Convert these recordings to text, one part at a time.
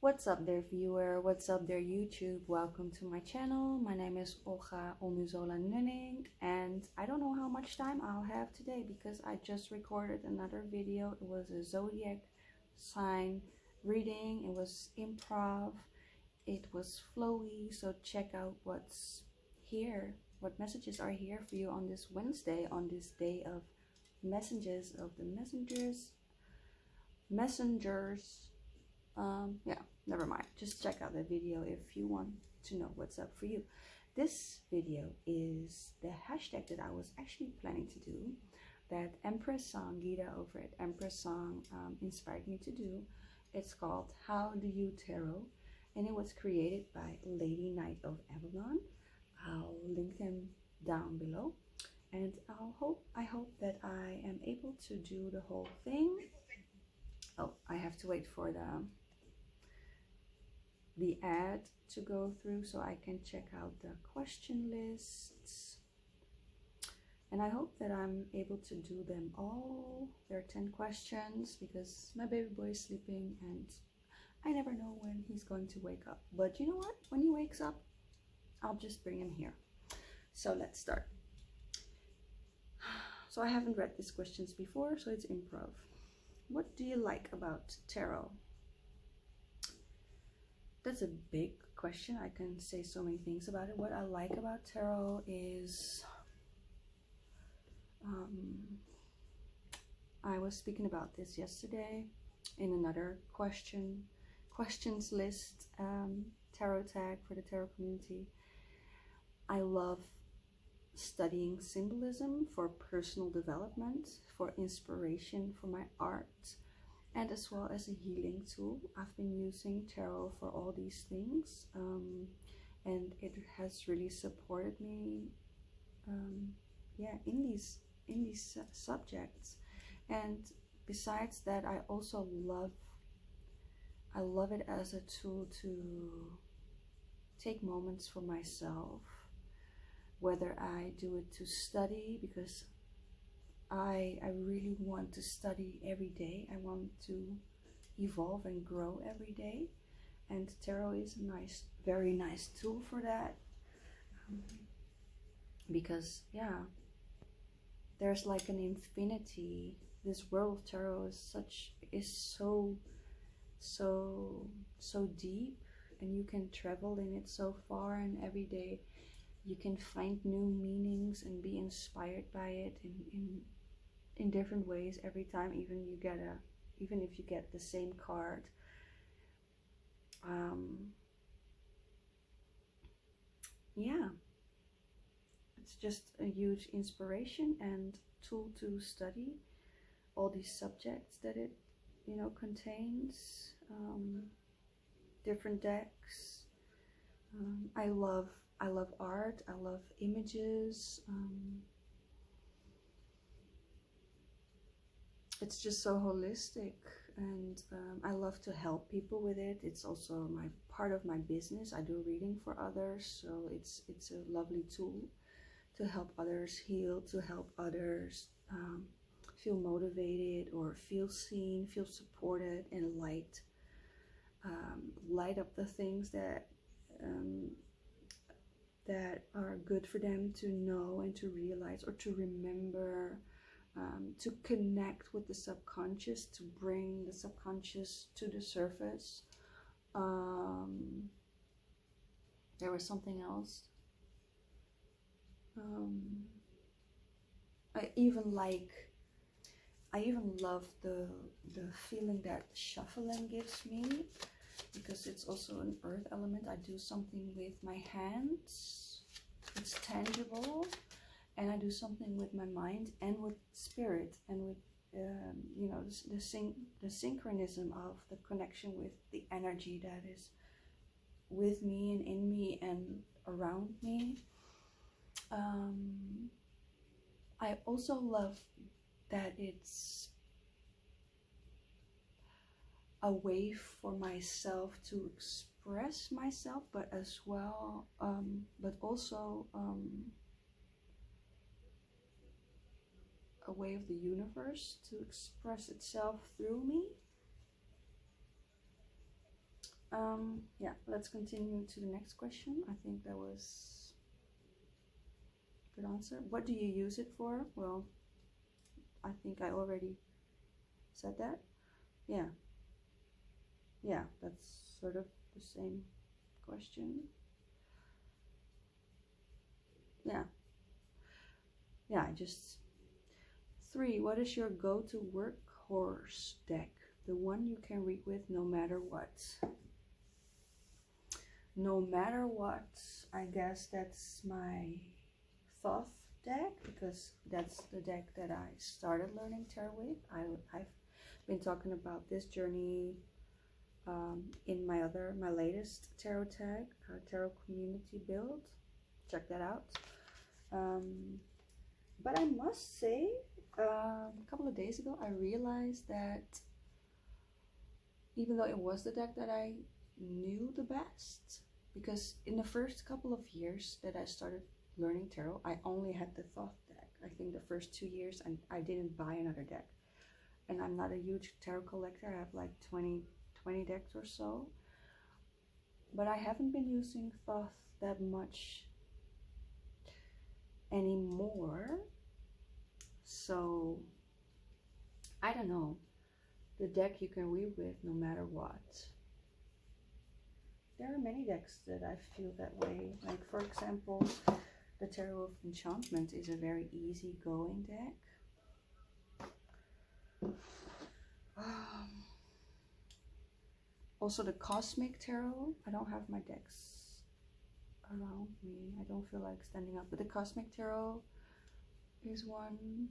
What's up there, viewer? What's up there, YouTube? Welcome to my channel. My name is Olga Onuzola Nunning, and I don't know how much time I'll have today because I just recorded another video. It was a zodiac sign reading. It was improv. It was flowy, so check out what's here, what messages are here for you on this Wednesday, on this day of messengers of the messengers. Yeah, never mind, just check out the video if you want to know what's up for you. This video is the hashtag that I was actually planning to do, that Empress Song Gita over at Empress Song inspired me to do. It's called How Do You Tarot, and it was created by Lady Knight of Avalon. I'll link them down below, and I hope that I am able to do the whole thing. Oh, I have to wait for the ad to go through so I can check out the question lists, and I hope that I'm able to do them all. There are 10 questions because my baby boy is sleeping and I never know when he's going to wake up, but you know what, when he wakes up I'll just bring him here. So let's start. So I haven't read these questions before, so it's improv. What do you like about tarot? That's a big question. I can say so many things about it. What I like about tarot is, I was speaking about this yesterday in another questions list tarot tag for the tarot community. I love studying symbolism for personal development, for inspiration for my art, and as well as a healing tool. I've been using tarot for all these things, and it has really supported me yeah, in these subjects. And besides that, I also love it as a tool to take moments for myself, whether I do it to study, because I really want to study every day. I want to evolve and grow every day, and tarot is a very nice tool for that, because yeah, there's like an infinity. This world of tarot is so deep, and you can travel in it so far, and every day you can find new meanings and be inspired by it in different ways every time. Even if you get the same card, yeah, it's just a huge inspiration and tool to study all these subjects that it contains. Different decks. I love art. I love images. It's just so holistic, and I love to help people with it. It's also part of my business. I do reading for others, so it's a lovely tool to help others heal, to help others feel motivated or feel seen, feel supported, and light up the things that are good for them to know and to realize or to remember, to connect with the subconscious, to bring the subconscious to the surface. There was something else. I even love the feeling that shuffling gives me, because it's also an earth element. I do something with my hands, it's tangible, and I do something with my mind and with spirit, and with the synchronism of the connection with the energy that is with me and in me and around me. I also love that it's a way for myself to express myself, but as well, but also a way of the universe to express itself through me. Yeah, let's continue to the next question. I think that was a good answer. What do you use it for? Well, I think I already said that. Yeah, yeah, that's sort of the same question. Yeah, yeah, I just 3. What is your go-to workhorse deck? The one you can read with no matter what. No matter what, I guess that's my Thoth deck, because that's the deck that I started learning tarot with. I've been talking about this journey in my latest tarot tag, tarot community build. Check that out. But I must say, a couple of days ago, I realized that even though it was the deck that I knew the best, because in the first couple of years that I started learning tarot, I only had the Thoth deck. I think the first 2 years, and I didn't buy another deck. And I'm not a huge tarot collector. I have like 20 decks or so. But I haven't been using Thoth that much anymore. So, I don't know. The deck you can read with no matter what. There are many decks that I feel that way. Like, for example, the Tarot of Enchantment is a very easy-going deck. Also, the Cosmic Tarot. I don't have my decks around me. I don't feel like standing up. But the Cosmic Tarot is one.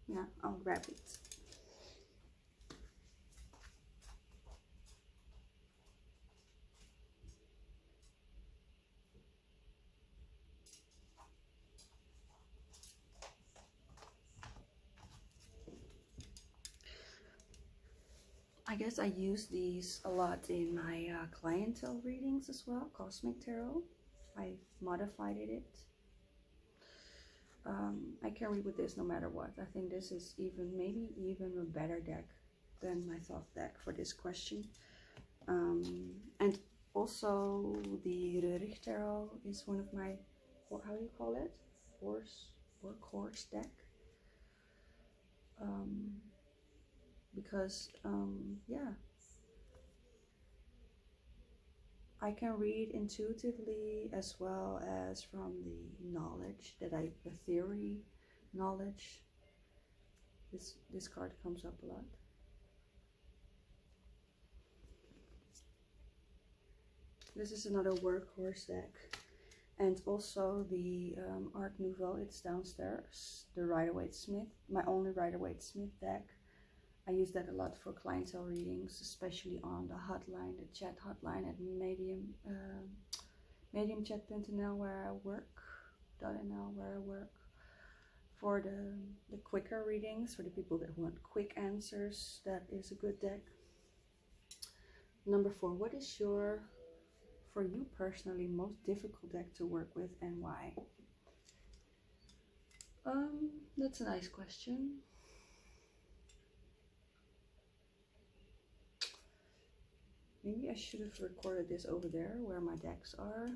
Yeah, I'll grab it. I guess I use these a lot in my clientele readings as well. Cosmic Tarot. I modified it. I can read with this no matter what. I think this is maybe even a better deck than my Thoth deck for this question. And also the Rurich Tarot is one of my, how do you call it? Workhorse deck. Because yeah, I can read intuitively as well as from the knowledge that the theory knowledge. This card comes up a lot. This is another workhorse deck. And also the Art Nouveau, it's downstairs. The Rider-Waite-Smith, my only Rider-Waite-Smith deck. I use that a lot for clientele readings, especially on the hotline, the chat hotline at mediumchat.nl where I work, .nl where I work. For the quicker readings, for the people that want quick answers, that is a good deck. Number 4, what is for you personally, most difficult deck to work with and why? That's a nice question. Maybe I should have recorded this over there where my decks are.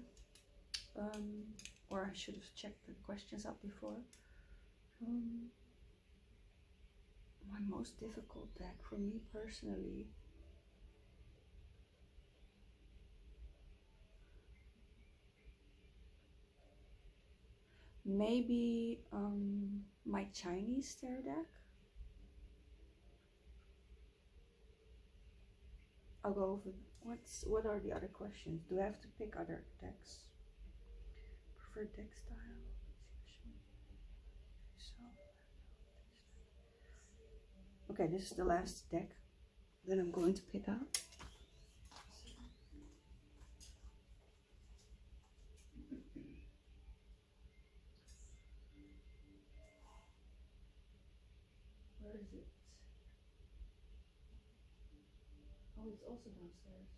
Or I should have checked the questions out before. My most difficult deck for me personally. Maybe my Chinese tarot deck. I'll go over what are the other questions? Do I have to pick other decks? Preferred deck style. Okay, this is the last deck that I'm going to pick out. Where is it? Oh, it's also downstairs.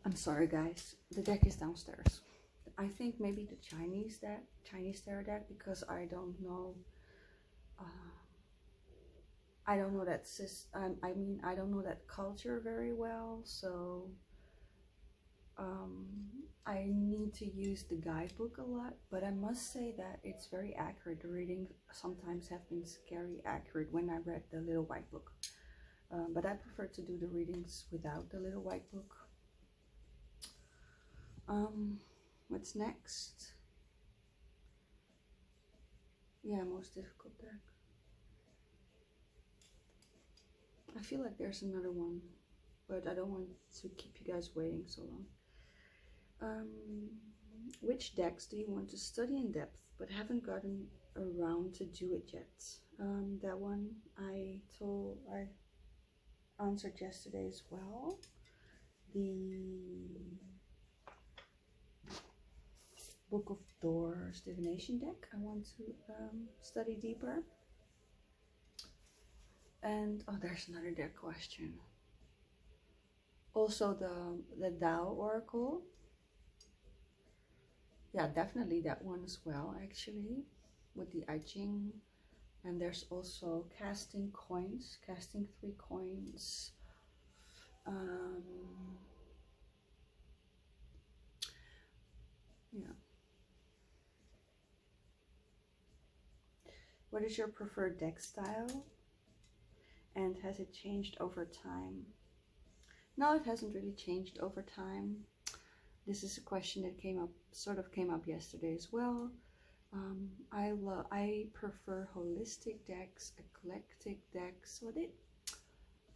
I'm sorry guys, the deck is downstairs. I think maybe the Chinese tarot deck, because I don't know I don't know that I don't know that culture very well, so I need to use the guidebook a lot, but I must say that it's very accurate. The readings sometimes have been scary accurate when I read the little white book, but I prefer to do the readings without the little white book. What's next? Yeah, most difficult deck. I feel like there's another one, but I don't want to keep you guys waiting so long. Which decks do you want to study in depth but haven't gotten around to do it yet? That one I answered yesterday as well. The Book of Doors divination deck I want to study deeper. And oh, there's another deck question. Also the Tao Oracle. Yeah, definitely that one as well, actually, with the I Ching. And there's also casting 3 coins. Yeah. What is your preferred deck style? And has it changed over time? No, it hasn't really changed over time. This is a question that sort of came up yesterday as well. I prefer holistic decks, eclectic decks.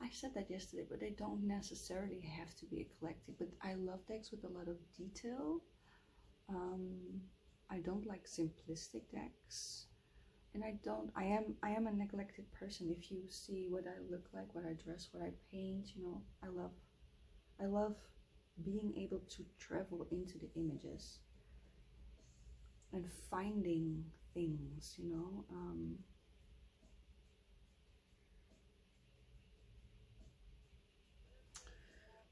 I said that yesterday, but they don't necessarily have to be eclectic. But I love decks with a lot of detail. I don't like simplistic decks, and I am a neglected person. If you see what I look like, what I dress, what I paint, you know, I love being able to travel into the images and finding things, you know.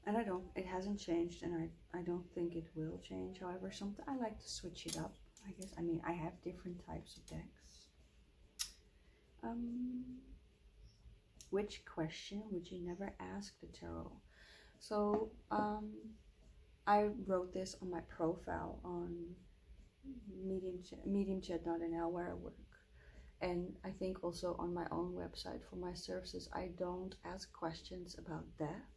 And it hasn't changed, and I don't think it will change. However, sometimes I like to switch it up, I guess. I mean, I have different types of decks. Which question would you never ask the tarot? So, I wrote this on my profile on mediumchat.nl where I work, and I think also on my own website for my services. I don't ask questions about death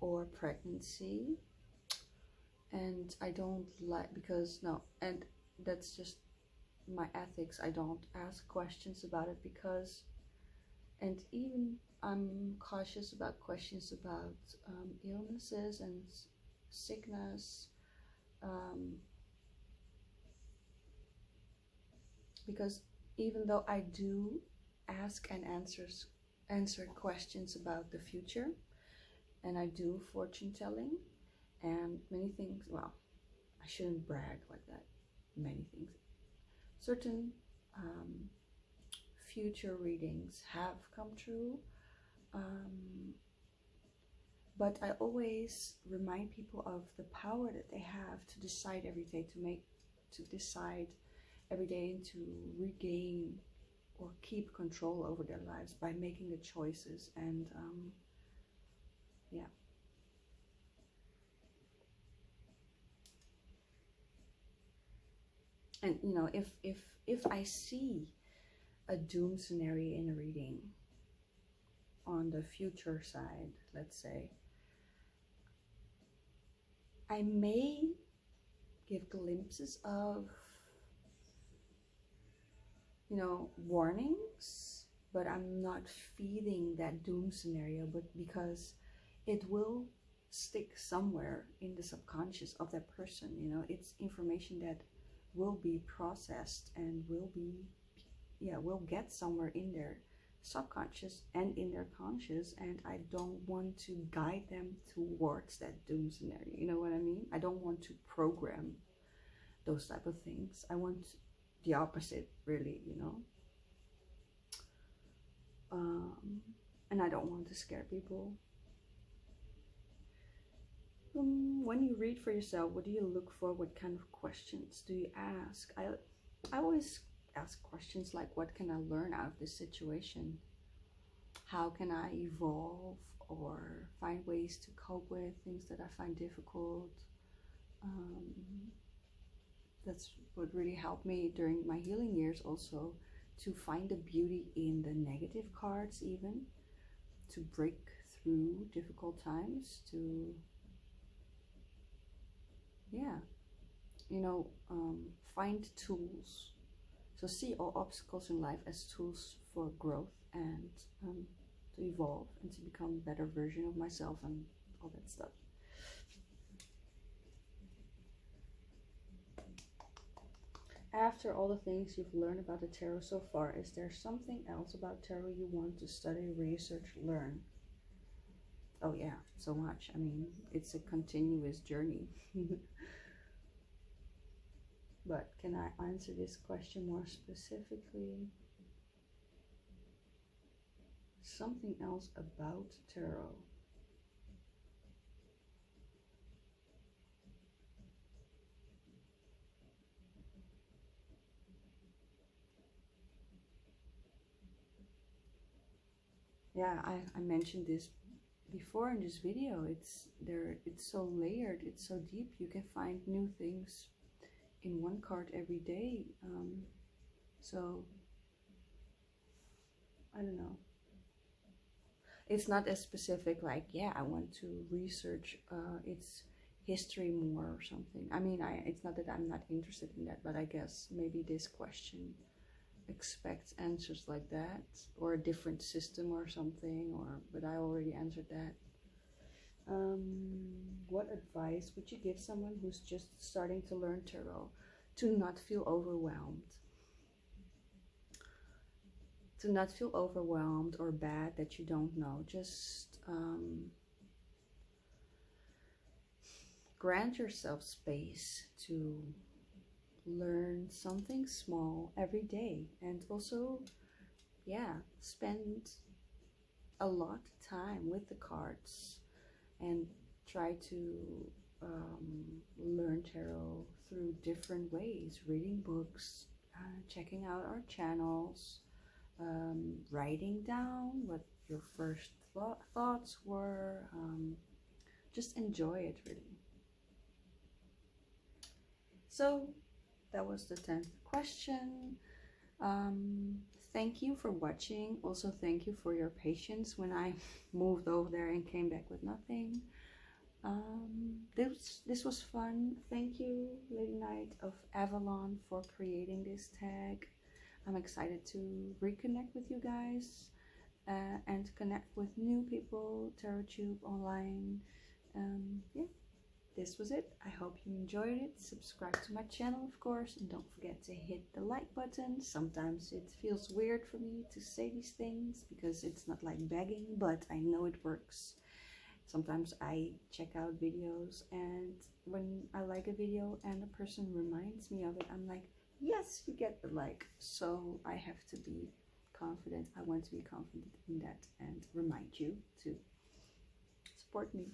or pregnancy, and I don't like, because no, and that's just my ethics. I don't ask questions about it because, and even I'm cautious about questions about illnesses and sickness, because even though I do ask and answer questions about the future, and I do fortune telling and many things, well, I shouldn't brag like that, many things, certain future readings have come true, but I always remind people of the power that they have to decide every day, to decide every day, and to regain or keep control over their lives by making the choices. And yeah. And you know, if I see a doom scenario in a reading on the future side, let's say, I may give glimpses of, you know, warnings, but I'm not feeding that doom scenario, but because it will stick somewhere in the subconscious of that person. You know, it's information that will be processed and will get somewhere in their subconscious and in their conscious, and I don't want to guide them towards that doom scenario. You know what I mean? I don't want to program those type of things. I want the opposite, really, you know. And I don't want to scare people. When you read for yourself, what do you look for? What kind of questions do you ask? I always ask questions like, what can I learn out of this situation? How can I evolve or find ways to cope with things that I find difficult? Um, that's what really helped me during my healing years also, to find the beauty in the negative cards, even to break through difficult times, to, yeah, find tools. So see all obstacles in life as tools for growth and to evolve and to become a better version of myself and all that stuff. After all the things you've learned about the tarot so far, is there something else about tarot you want to study, research, learn? Oh yeah, so much. I mean, it's a continuous journey. But can I answer this question more specifically? Something else about tarot. Yeah, I mentioned this before in this video. It's so layered, it's so deep. You can find new things in one card every day. So I don't know. It's not as specific like, yeah, I want to research its history more or something. I mean, it's not that I'm not interested in that, but I guess maybe this question expects answers like that, or a different system or something, but I already answered that. What advice would you give someone who's just starting to learn tarot? To not feel overwhelmed. To not feel overwhelmed or bad that you don't know. Just grant yourself space to learn something small every day, and also, yeah, spend a lot of time with the cards and try to learn tarot through different ways, reading books, checking out our channels, writing down what your first thoughts were. Just enjoy it, really. So that was the 10th question. Thank you for watching. Also, thank you for your patience when I moved over there and came back with nothing. This was fun. Thank you, Lady Knight of Avalon, for creating this tag. I'm excited to reconnect with you guys and connect with new people, TarotTube online. Yeah. This was it. I hope you enjoyed it. Subscribe to my channel, of course, and don't forget to hit the like button. Sometimes it feels weird for me to say these things because it's not like begging, but I know it works. Sometimes I check out videos, and when I like a video and a person reminds me of it, I'm like, yes, you get the like. So I have to be confident. I want to be confident in that and remind you to support me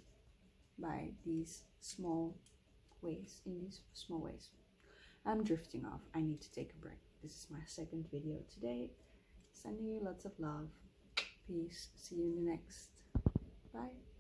by these small ways, I'm drifting off. I need to take a break. This is my second video today. Sending you lots of love. Peace. See you in the next. Bye.